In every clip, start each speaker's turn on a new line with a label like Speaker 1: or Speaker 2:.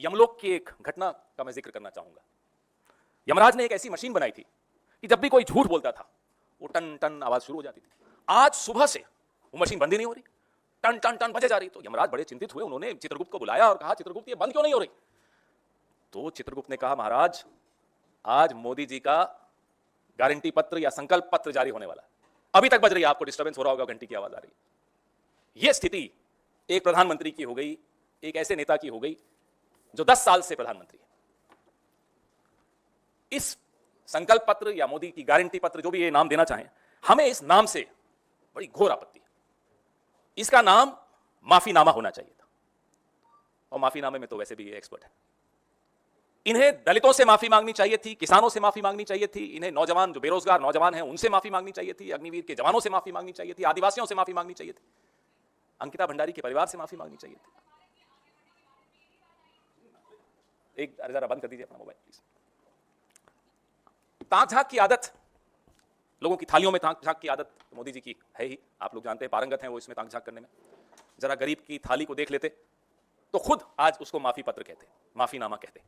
Speaker 1: यमलोक की एक घटना का मैं जिक्र करना चाहूंगा। यमराज ने एक ऐसी मशीन बनाई थी कि जब भी कोई झूठ बोलता था वो टन टन आवाज शुरू हो जाती थी। आज सुबह से वो मशीन बंद ही नहीं हो रही, टन टन टन बजे जा रही। तो यमराज बड़े चिंतित हुए, उन्होंने चित्रगुप्त को बुलाया और कहा, चित्रगुप्त ये बंद क्यों नहीं हो रही? तो चित्रगुप्त ने कहा, महाराज आज मोदी जी का गारंटी पत्र या संकल्प पत्र जारी होने वाला है, अभी तक बज रही है, आपको डिस्टर्बेंस हो रहा होगा, घंटी की आवाज आ रही है। यह स्थिति एक प्रधानमंत्री की हो गई, एक ऐसे नेता की हो गई जो 10 साल से प्रधानमंत्री है। इस संकल्प पत्र या मोदी की गारंटी पत्र, जो भी ये नाम देना चाहें, हमें इस नाम से बड़ी घोर आपत्ति है। इसका नाम माफीनामा होना चाहिए था, और माफीनामे में तो वैसे भी ये एक्सपर्ट है। इन्हें दलितों से माफी मांगनी चाहिए थी, किसानों से माफी मांगनी चाहिए थी, इन्हें नौजवान जो बेरोजगार नौजवान हैं उनसे माफी मांगनी चाहिए थी, अग्निवीर के जवानों से माफी मांगनी चाहिए थी, आदिवासियों से माफी मांगनी चाहिए थी, अंकिता भंडारी के परिवार से माफी मांगनी चाहिए थी। एक जरा बंद कर दीजिए अपना मोबाइल प्लीज। ताक झांक की आदत, लोगों की थालियों में ताक झांक की आदत मोदी जी की है ही, आप लोग जानते हैं, पारंगत हैं वो इसमें ताक झांक करने में। जरा गरीब की थाली को देख लेते तो खुद आज उसको माफी पत्र कहते, माफीनामा कहते।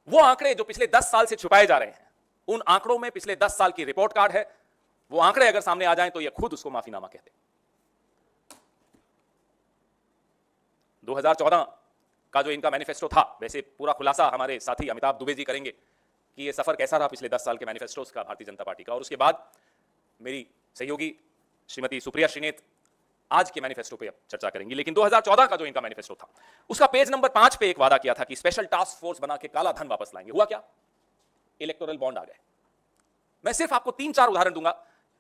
Speaker 1: वो आंकड़े जो पिछले 10 साल से छुपाए जा रहे हैं, उन आंकड़ों में पिछले 10 साल की रिपोर्ट कार्ड है, वो आंकड़े अगर सामने आ जाएं तो ये खुद उसको माफीनामा कहते। 2014 का जो इनका मैनिफेस्टो था, वैसे पूरा खुलासा हमारे साथी अमिताभ दुबे जी करेंगे कि ये सफर कैसा रहा पिछले 10 साल के मैनिफेस्टोस का भारतीय जनता पार्टी का, और उसके बाद मेरी सहयोगी श्रीमती सुप्रिया श्रीनेत आज के मैनिफेस्टो पे अब चर्चा करेंगी। लेकिन 2014 का जो इनका मैनिफेस्टो था, उसका पेज नंबर 5 पे एक वादा किया था कि स्पेशल टास्क फोर्स बना के काला धन वापस लाएंगे। हुआ क्या? इलेक्टोरल बॉन्ड आ गए। मैं सिर्फ आपको 3-4 उदाहरण दूंगा,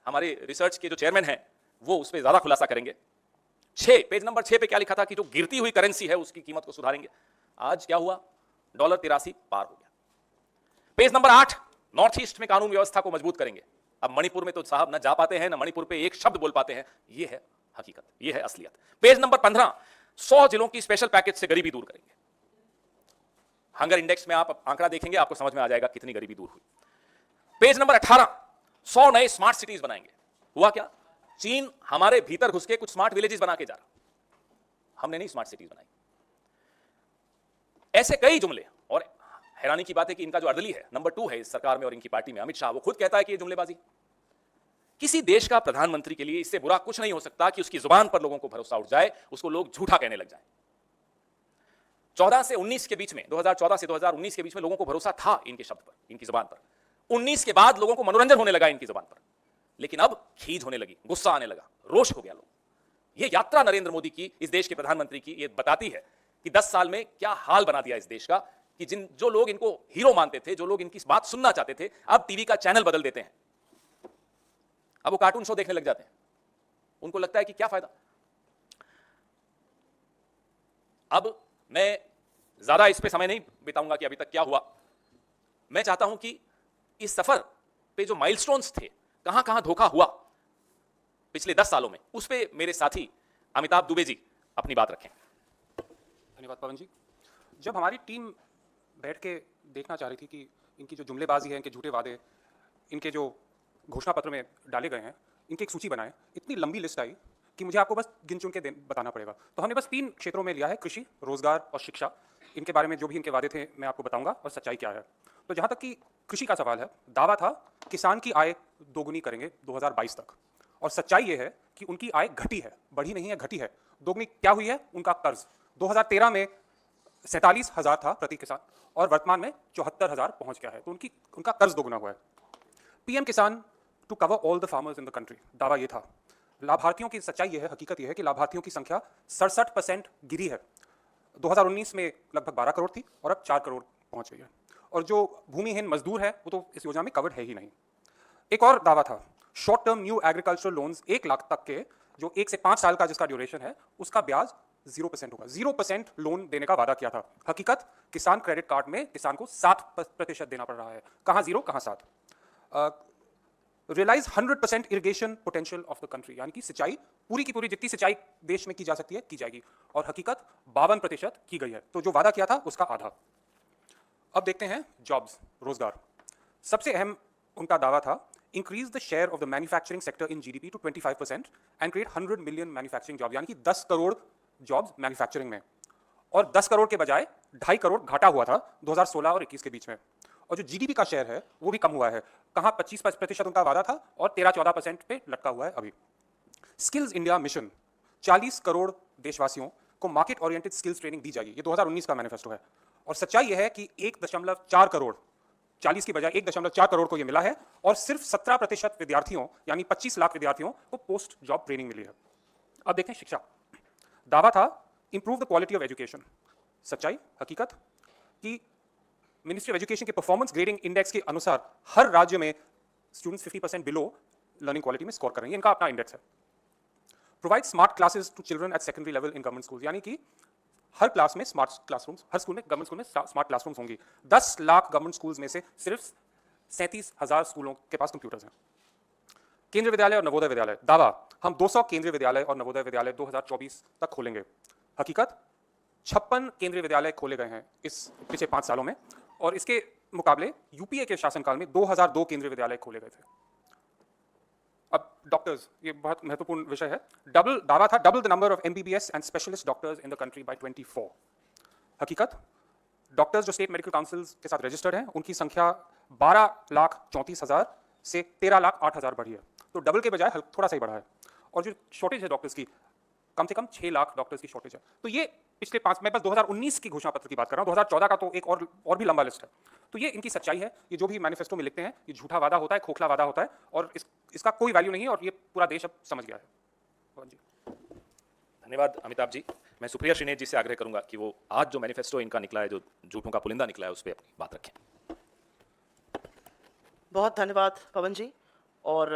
Speaker 1: हमारे रिसर्च के जो चेयरमैन हैं वो उस पर ज्यादा खुलासा करेंगे। पेज नंबर 6 पे क्या लिखा था कि जो गिरती हुई करेंसी है उसकी कीमत को सुधारेंगे। आज क्या हुआ? $83 पार हो गया। पेज नंबर 8, नॉर्थ ईस्ट में कानून व्यवस्था को मजबूत करेंगे। अब मणिपुर में तो साहब न जा पाते हैं, न मणिपुर पे एक शब्द बोल पाते हैं। यह है हकीकत, यह है असलियत। पेज नंबर 15, 100 जिलों की स्पेशल पैकेज से गरीबी दूर करेंगे। हंगर इंडेक्स में आप आंकड़ा देखेंगे, आपको समझ में आ जाएगा कितनी गरीबी दूर हुई। पेज नंबर 18, 100 नए स्मार्ट सिटीज बनाएंगे। हुआ क्या? चीन हमारे भीतर घुस के कुछ स्मार्ट विलेजेस बना के जा रहा, हमने नहीं स्मार्ट सिटीज बनाई। ऐसे कई जुमले, और हैरानी की बात है कि इनका जो अर्दली है, नंबर 2 है इस सरकार में और इनकी पार्टी में, अमित शाह, वो खुद कहता है कि ये जुमलेबाजी। किसी देश का प्रधानमंत्री के लिए इससे बुरा कुछ नहीं हो सकता कि उसकी जुबान पर लोगों को भरोसा उठ जाए, उसको लोग झूठा कहने लग जाएं। 14 से 19 के बीच में, 2014 से 2019 के बीच में लोगों को भरोसा था इनके शब्द पर, इनकी जुबान पर। 19 के बाद लोगों को मनोरंजन होने लगा इनकी जुबान पर, लेकिन अब खीज होने लगी, गुस्सा आने लगा, रोष हो गया लोग। यह यात्रा नरेंद्र मोदी की, इस देश के प्रधानमंत्री की, यह बताती है कि 10 साल में क्या हाल बना दिया इस देश का, कि जो लोग इनको हीरो मानते थे, जो लोग इनकी बात सुनना चाहते थे, अब टीवी का चैनल बदल देते हैं, अब वो कार्टून शो देखने लग जाते हैं। उनको लगता है कि क्या फायदा। अब मैं ज्यादा इस पे समय नहीं बिताऊंगा कि अभी तक क्या हुआ। मैं चाहता हूं कि इस सफर पे जो माइलस्टोन्स थे, कहां कहां धोखा हुआ पिछले 10 सालों में, उस पे मेरे साथी अमिताभ दुबे जी अपनी बात रखें।
Speaker 2: धन्यवाद पवन जी। जब हमारी टीम बैठ के देखना चाह रही थी कि इनकी जो जुमलेबाजी है, इनके झूठे वादे, इनके जो घोषणा पत्र में डाले गए हैं, इनकी एक सूची बनाए, इतनी लंबी लिस्ट आई कि मुझे आपको बस गिन चुन के बताना पड़ेगा। तो हमने बस 3 क्षेत्रों में लिया है, कृषि, रोजगार और शिक्षा। इनके बारे में जो भी इनके वादे थे मैं आपको बताऊंगा और सच्चाई क्या है। तो जहाँ तक कि कृषि का सवाल है, दावा था किसान की आय दोगुनी करेंगे 2022 तक, और सच्चाई ये है कि उनकी आय घटी है, बढ़ी नहीं है, घटी है। दोगुनी क्या हुई है? उनका कर्ज 2013 में 47,000 था प्रति किसान, और वर्तमान में 74,000 पहुंच गया है। तो उनका कर्ज दोगुना हुआ है। PM Kisan to cover all the farmers in the country, दावा ये था। लाभार्थियों की सच्चाई ये है, हकीकत ये है कि लाभार्थियों की संख्या 67% गिरी है। 2019 में लगभग 12 करोड़ थी और अब 4 करोड़ पहुंच गई है। और जो भूमिहीन मजदूर है वो तो इस योजना में कवर्ड है ही नहीं। एक और दावा था, short term new agricultural loans 1 lakh तक के, जो 1 से 5 साल का जिसका ड्यूरेशन है, उसका ब्याज 0% होगा। 0% लोन देने का वादा किया था। हकीकत, किसान क्रेडिट कार्ड में किसान को 7% देना पड़ रहा है। कहाँ 0 कहाँ 7। Realise 100% irrigation potential of the country, यानी कि सिंचाई पूरी की पूरी जितनी सिंचाई देश में की जा सकती है की जाएगी, और हकीकत 52% की गई है। तो जो वादा किया था उसका आधा। अब देखते हैं जॉब्स, रोजगार। सबसे अहम उनका दावा था, increase the share of the manufacturing sector in GDP to 25% and create 100 million manufacturing job, यानी कि 10 करोड़ जॉब्स मैन्युफैक्चरिंग में। और 10 करोड़ के बजाय 2.5 करोड़ घाटा हुआ था 2016 और 21 के बीच में। और जो जीडीपी का शेयर है वो भी कम हुआ है, कहाँ 25% उनका वादा था और 13-14% पे लटका हुआ है अभी। स्किल्स इंडिया मिशन 40 करोड़ देशवासियों को मार्केट ओरिएंटेड स्किल्स ट्रेनिंग दी जाएगी, ये 2019 का मैनिफेस्टो है। और सच्चाई यह है कि 1.4 करोड़, 40 की बजाय 1.4 करोड़ को ये मिला है और सिर्फ 17% विद्यार्थियों यानी 25 लाख विद्यार्थियों को पोस्ट जॉब ट्रेनिंग मिली है। अब देखें शिक्षा। दावा था improve the quality of education. सच्चाई हकीकत कि मिनिस्ट्री ऑफ एजुकेशन के परफॉर्मेंस ग्रेडिंग इंडेक्स के अनुसार हर राज्य में स्टूडेंट्स 50% बिलो लर्निंग क्वालिटी में स्कोर कर रहे हैं, इनका अपना इंडेक्स है। Provide smart classes to children at secondary level in government school, यानी कि हर क्लास में स्मार्ट क्लासरूम्स, हर स्कूल में, गवर्नमेंट स्कूल में स्मार्ट क्लासरूम्स होंगी। 10 लाख गवर्नमेंट स्कूल्स में से सिर्फ 37,000 स्कूलों के पास कंप्यूटर्स हैं। केंद्रीय विद्यालय और नवोदय विद्यालय। दावा हम 200 केंद्रीय विद्यालय और नवोदय विद्यालय 2024 तक खोलेंगे। हकीकत 56 केंद्रीय विद्यालय खोले गए हैं इस पिछले 5 सालों में और इसके मुकाबले यूपीए के शासनकाल में 2002 केंद्रीय विद्यालय खोले गए थे। अब डॉक्टर्स, ये बहुत महत्वपूर्ण विषय है। दावा था double the number of MBBS and specialist doctors in the country bye 24। हकीकत डॉक्टर्स जो स्टेट मेडिकल काउंसिल के साथ रजिस्टर्ड हैं उनकी संख्या 12,34,000 से 13,08,000 बढ़ी है, तो डबल के बजाय थोड़ा सा ही बढ़ा है। और जो शॉर्टेज है डॉक्टर्स की, कम से कम 6 लाख डॉक्टर्स की शॉर्टेज है। तो ये पिछले 5, मैं बस 2019 की घोषणा पत्र की बात कर रहा हूँ, 2014 का तो एक और भी लंबा लिस्ट है। तो ये इनकी सच्चाई है। ये जो भी मैनिफेस्टो में लिखते हैं ये झूठा वादा होता है, खोखला वादा होता है और इसका कोई वैल्यू नहीं है और ये पूरा देश अब समझ गया है। जी
Speaker 1: धन्यवाद अमिताभ जी। मैं सुप्रिया श्रीनेत जी से आग्रह करूंगा कि वो आज जो मैनिफेस्टो इनका निकला है, जो झूठों का पुलिंदा निकला है, उस पर अपनी बात रखें।
Speaker 3: बहुत धन्यवाद पवन जी और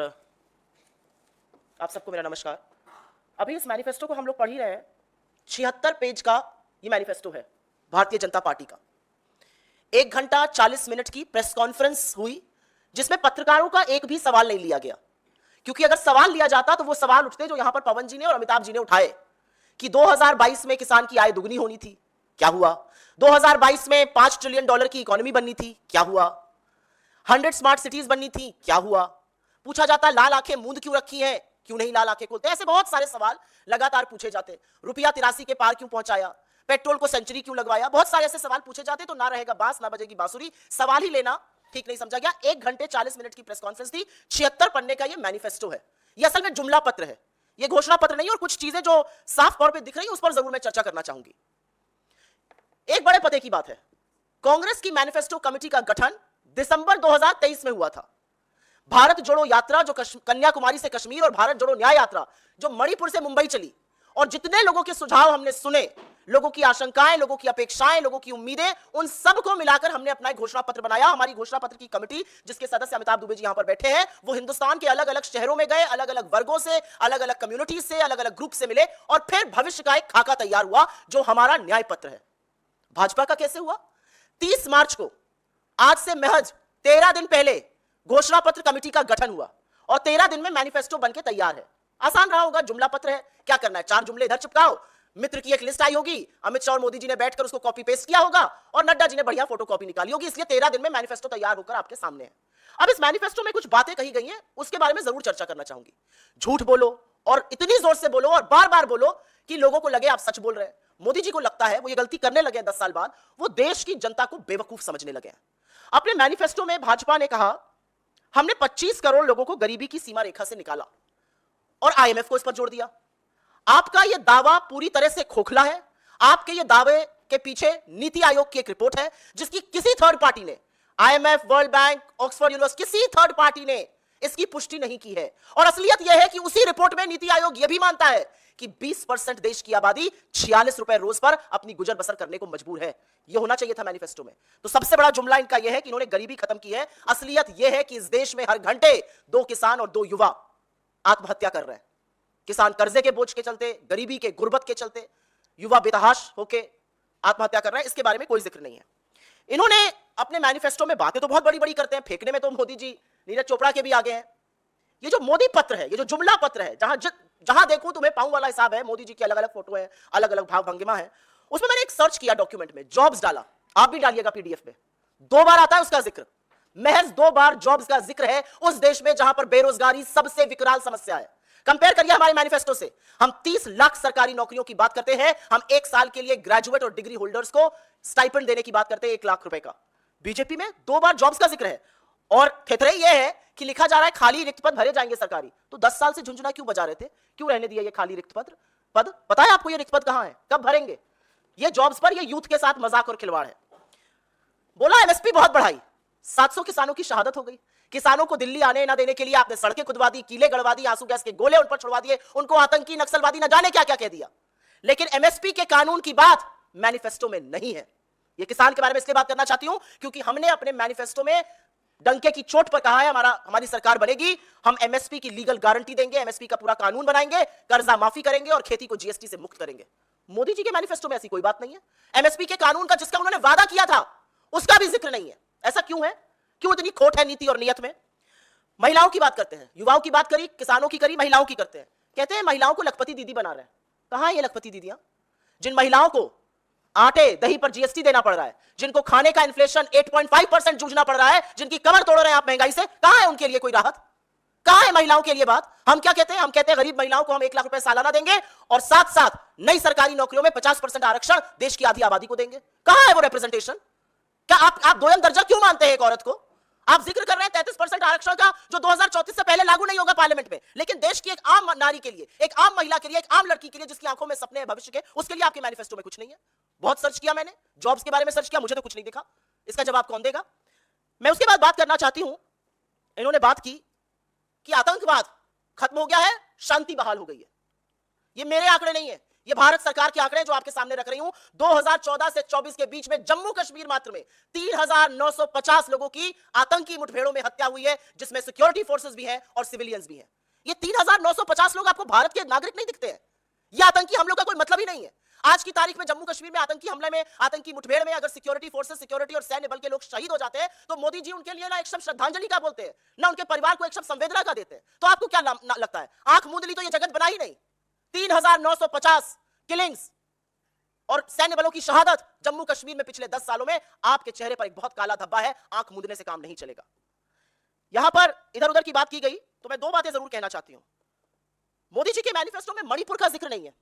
Speaker 3: आप सबको मेरा नमस्कार। अभी इस मैनिफेस्टो को हम लोग पढ़ ही रहे हैं। 76 पेज का ये मैनिफेस्टो है भारतीय जनता पार्टी का। 1 घंटा 40 मिनट की प्रेस कॉन्फ्रेंस हुई जिसमें पत्रकारों का एक भी सवाल नहीं लिया गया, क्योंकि अगर सवाल लिया जाता तो वो सवाल उठते जो यहां पर पवन जी ने और अमिताभ जी ने उठाए कि 2022 में किसान की आय दुगनी होनी थी, क्या हुआ? 2022 में $5 ट्रिलियन की इकोनॉमी बननी थी, क्या हुआ? 100 स्मार्ट सिटीज बननी थी, क्या हुआ? पूछा जाता लाल आंखें मूंद क्यों रखी है, क्यों नहीं लाल आंखें खोलते? ऐसे बहुत सारे सवाल लगातार पूछे जाते। रुपया 83 के पार क्यों पहुंचाया? पेट्रोल को सेंचुरी क्यों लगवाया? बहुत सारे ऐसे सवाल पूछे जाते। तो ना रहेगा बांस ना बजेगी बांसुरी, सवाल ही लेना ठीक नहीं समझा गया। 1 घंटे 40 मिनट की प्रेस कॉन्फ्रेंस थी। 76 पन्ने का ये मैनिफेस्टो है। ये असल में जुमला पत्र है, ये घोषणा पत्र नहीं। और कुछ चीजें जो साफ तौर पे दिख रही है उस पर जरूर मैं चर्चा करना चाहूंगी। एक बड़े पते की बात है, कांग्रेस की मैनिफेस्टो कमेटी का गठन दिसंबर 2023 में हुआ था। भारत जोड़ो यात्रा जो कन्याकुमारी से कश्मीर और भारत जोड़ो न्याय यात्रा जो मणिपुर से मुंबई चली, और जितने लोगों के सुझाव हमने सुने, लोगों की आशंकाएं, लोगों की अपेक्षाएं, लोगों की उम्मीदें, उन सब को मिलाकर हमने अपना एक घोषणा पत्र बनाया। हमारी घोषणा पत्र की कमेटी, जिसके सदस्य अमिताभ दुबे जी यहां पर बैठे हैं, वो हिंदुस्तान के अलग अलग शहरों में गए, अलग अलग वर्गों से, अलग अलग कम्युनिटी से, अलग अलग ग्रुप से मिले और फिर भविष्य का एक खाका तैयार हुआ जो हमारा न्याय पत्र है। भाजपा का कैसे हुआ? 30 मार्च को, आज से महज 13 दिन पहले घोषणा पत्र कमेटी का गठन हुआ और 13 दिन में मैनिफेस्टो बनके तैयार है। आसान रहा होगा, जुमला पत्र है, क्या करना है, 4 जुमले इधर चिपकाओ, मित्र की एक लिस्ट आई होगी, अमित शाह और मोदी जी ने बैठकर उसको कॉपी पेस्ट किया होगा और नड्डा जी ने बढ़िया फोटोकॉपी निकाली होगी। इसलिए 13 दिन में मैनिफेस्टो तैयार होकर आपके सामने है। अब इस मैनिफेस्टो में कुछ बातें कही गई हैं, उसके बारे में जरूर चर्चा करना चाहूंगी। झूठ बोलो और इतनी जोर से बोलो और बार बार बोलो कि लोगों को लगे आप सच बोल रहे हैं। मोदी जी को लगता है वो ये गलती करने लगे 10 साल बाद, वो देश की जनता को बेवकूफ समझने लगे हैं। अपने मैनिफेस्टो में भाजपा ने कहा हमने 25 करोड़ लोगों को गरीबी की सीमा रेखा से निकाला और आईएमएफ को इस पर जोड़ दिया। आपका यह दावा पूरी तरह से खोखला है। आपके यह दावे के पीछे नीति आयोग की एक रिपोर्ट है जिसकी किसी थर्ड पार्टी ने, IMF, world bank, Oxford university, किसी थर्ड पार्टी ने इसकी पुष्टि नहीं की है। और असलियत यह है कि उसी रिपोर्ट में नीति आयोग यह भी मानता है कि 20% देश की आबादी 46 रुपए रोज पर अपनी गुजर बसर करने को मजबूर है। यह होना चाहिए था मैनिफेस्टो में। तो सबसे बड़ा जुमला इनका यह है कि इन्होंने गरीबी खत्म की है। असलियत यह है कि इस देश में हर घंटे 2 किसान और 2 युवा आत्महत्या कर रहे हैं। किसान कर्जे के बोझ के चलते, गरीबी के, गुर्बत के चलते, युवा बेतहाश होके आत्महत्या कर रहे हैं। इसके बारे में कोई जिक्र नहीं है। इन्होंने अपने मैनिफेस्टो में बातें तो बहुत बड़ी बड़ी करते हैं, फेंकने में तो मोदी जी, नीरज चोपड़ा के भी आगे हैं। ये जो मोदी पत्र है, ये जो जुमला पत्र है, जहां देखूं तुम्हें पाऊं वाला हिसाब है, मोदी जी की अलग अलग फोटो है, अलग अलग भाव भंगिमा है। उसमें मैंने एक सर्च किया डॉक्यूमेंट में, जॉब्स डाला, आप भी डालिएगा पीडीएफ में, 2 बार आता है उसका जिक्र, महज 2 बार जॉब्स का जिक्र है उस देश में जहां पर बेरोजगारी सबसे विकराल समस्या है। कंपेयर करिए हमारे मैनिफेस्टो से। हम 30 लाख सरकारी नौकरियों की बात करते हैं, हम 1 साल के लिए ग्रेजुएट और डिग्री होल्डर्स को स्टाइपेंड देने की बात करते हैं 1 लाख रुपए का। बीजेपी में 2 बार जॉब्स का जिक्र है और थेथरे यह है कि लिखा जा रहा है खाली रिक्त पद भरे जाएंगे सरकारी। तो 10 साल से झुंझुना क्यों बजा रहे थे, क्यों रहने दिया ये खाली रिक्त पद? पता है आपको ये रिक्त पद कहां है, कब भरेंगे? ये जॉब्स पर ये यूथ के साथ मजाक और खिलवाड़ है। बोला एमएसपी बहुत बढ़ाई, 700 किसानों की शहादत हो गई। किसानों को दिल्ली आने ना देने के लिए आपने सड़कें खुदवा दी, कीले गड़वा दी, आंसू गैस के गोले उन पर छुड़वा दिए, उनको आतंकी नक्सलवादी न जाने क्या क्या कह दिया। लेकिन एमएसपी के कानून की बात मैनिफेस्टो में नहीं है। ये किसान के बारे में इसलिए बात करना चाहती हूं क्योंकि हमने अपने मैनिफेस्टो में डंके की चोट पर कहा है हमारी सरकार बनेगी, हम एमएसपी की लीगल गारंटी देंगे, एमएसपी का पूरा कानून बनाएंगे, कर्जा माफी करेंगे और खेती को जीएसटी से मुक्त करेंगे। मोदी जी के मैनिफेस्टो में ऐसी कोई बात नहीं है। एमएसपी के कानून का जिसका उन्होंने वादा किया था उसका भी जिक्र नहीं है। ऐसा क्यों है, क्यों इतनी खोट है नीति और नियत में? महिलाओं की बात करते हैं, युवाओं की बात करी, किसानों की करी, महिलाओं की करते हैं। कहते हैं महिलाओं को लखपति दीदी बना रहे हैं। कहां है ये लखपति दीदियां? जिन महिलाओं को आटे दही पर जीएसटी देना पड़ रहा है, जिनको खाने का इन्फ्लेशन 8.5% जूझना पड़ रहा है, जिनकी कमर तोड़ रहे हैं आप महंगाई से, कहां है उनके लिए कोई राहत? कहां है महिलाओं के लिए बात? हम क्या कहते हैं, हम कहते हैं गरीब महिलाओं को हम 1 लाख रुपए सालाना देंगे और साथ साथ नई सरकारी नौकरियों में 50% आरक्षण देश की आधी आबादी को देंगे। कहां है वो रिप्रेजेंटेशन? क्या आप दोयम दर्जा क्यों मानते हैं एक औरत को? आप जिक्र कर रहे हैं 33% आरक्षण का जो 2034 से पहले लागू नहीं होगा पार्लियामेंट में, लेकिन देश की एक आम नारी के लिए, एक आम महिला के लिए, एक आम लड़की के लिए जिसकी आंखों में सपने हैं भविष्य के, उसके लिए आपके मैनिफेस्टो में कुछ नहीं है। बहुत सर्च किया मैंने, जॉब्स के बारे में सर्च किया, मुझे तो कुछ नहीं दिखा। इसका जवाब कौन देगा? मैं उसके बाद बात करना चाहती हूं, इन्होंने बात की कि आतंकवाद खत्म हो गया है, शांति बहाल हो गई है। ये मेरे आंकड़े नहीं है, ये भारत सरकार के आंकड़े जो आपके सामने रख रही हूं। 2014 से 24 के बीच में जम्मू कश्मीर मात्र में 3950 लोगों की आतंकी मुठभेड़ों में हत्या हुई है, जिसमें सिक्योरिटी फोर्सेस भी हैं और सिविलियंस भी हैं। ये 3950 लोग आपको भारत के नागरिक नहीं दिखते हैं? ये आतंकी हमलों का कोई मतलब ही नहीं है। आज की तारीख में जम्मू कश्मीर में आतंकी हमले में, आतंकी मुठभेड़ में अगर सिक्योरिटी फोर्सेस, सिक्योरिटी और सैन्य बल के लोग शहीद हो जाते हैं तो मोदी जी उनके लिए ना एक शब्द श्रद्धांजलि का बोलते हैं, ना उनके परिवार को एक शब्द संवेदना का देते हैं। तो आपको क्या लगता है, आंख मूंद ली तो ये जगत बना ही नहीं? 3950 किलिंग्स और सैन्य बलों की शहादत जम्मू कश्मीर में पिछले 10 सालों में, आपके चेहरे पर एक बहुत काला धब्बा है। आंख मूंदने से काम नहीं चलेगा। यहां पर इधर उधर की बात की गई तो मैं 2 बातें जरूर कहना चाहती हूं। मोदी जी के मैनिफेस्टो में मणिपुर का जिक्र नहीं है।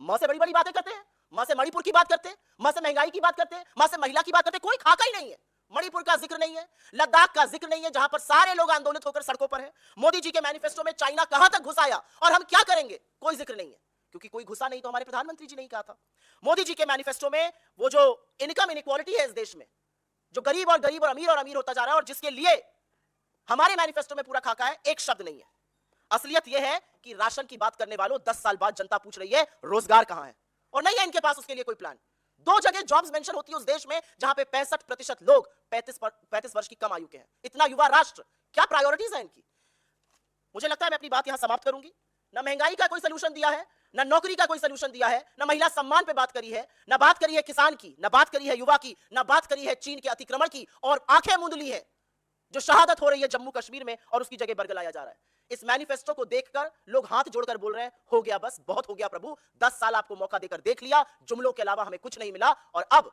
Speaker 3: मां से बड़ी बड़ी बातें करते हैं, मां से मणिपुर की बात करते हैं, मां से महंगाई की बात करते हैं, मां से महिला की बात करते हैं, कोई खाका ही नहीं है। मणिपुर का जिक्र नहीं है, लद्दाख का जिक्र नहीं है, जहां पर सारे लोग आंदोलित होकर सड़कों पर हैं। मोदी जी के मैनिफेस्टो में चाइना कहां तक घुस आया और हम क्या करेंगे, कोई जिक्र नहीं है, क्योंकि कोई घुसा नहीं तो हमारे प्रधानमंत्री जी ने कहा था। मोदी जी के मैनिफेस्टो में वो जो इनकम इनइक्वालिटी है इस देश में, जो गरीब और अमीर होता जा रहा है और जिसके लिए हमारे मैनिफेस्टो में पूरा खाका है, एक शब्द नहीं है। असलियत यह है कि राशन की बात करने वालों 10 साल बाद जनता पूछ रही है रोजगार कहां है, और नहीं है इनके पास उसके लिए कोई प्लान। 2 जगह जॉब्स मेंशन होती है उस देश में जहां पे 65% लोग 35 वर्ष की कम आयु के हैं। इतना युवा राष्ट्र, क्या प्रायोरिटीज है इनकी? मुझे लगता है मैं अपनी बात यहां समाप्त करूंगी। ना महंगाई का कोई सोल्यूशन दिया है, ना नौकरी का कोई सोल्यूशन दिया है, ना महिला सम्मान पे बात करी है, ना बात करी है किसान की, ना बात करी है युवा की, ना बात करी है चीन के अतिक्रमण की, और आंखें मूंद ली है जो शहादत हो रही है जम्मू कश्मीर में और उसकी जगह बरगलाया जा रहा है। इस मैनिफेस्टो को देखकर लोग हाथ जोड़कर बोल रहे हैं, हो गया बस, बहुत हो गया प्रभु, 10 साल आपको मौका देकर देख लिया, जुमलों के अलावा हमें कुछ नहीं मिला, और अब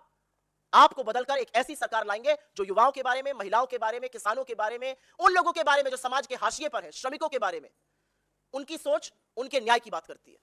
Speaker 3: आपको बदलकर एक ऐसी सरकार लाएंगे जो युवाओं के बारे में, महिलाओं के बारे में, किसानों के बारे में, उन लोगों के बारे में जो समाज के हाशिए पर हैं, श्रमिकों के बारे में, उनकी सोच, उनके न्याय की बात करती है।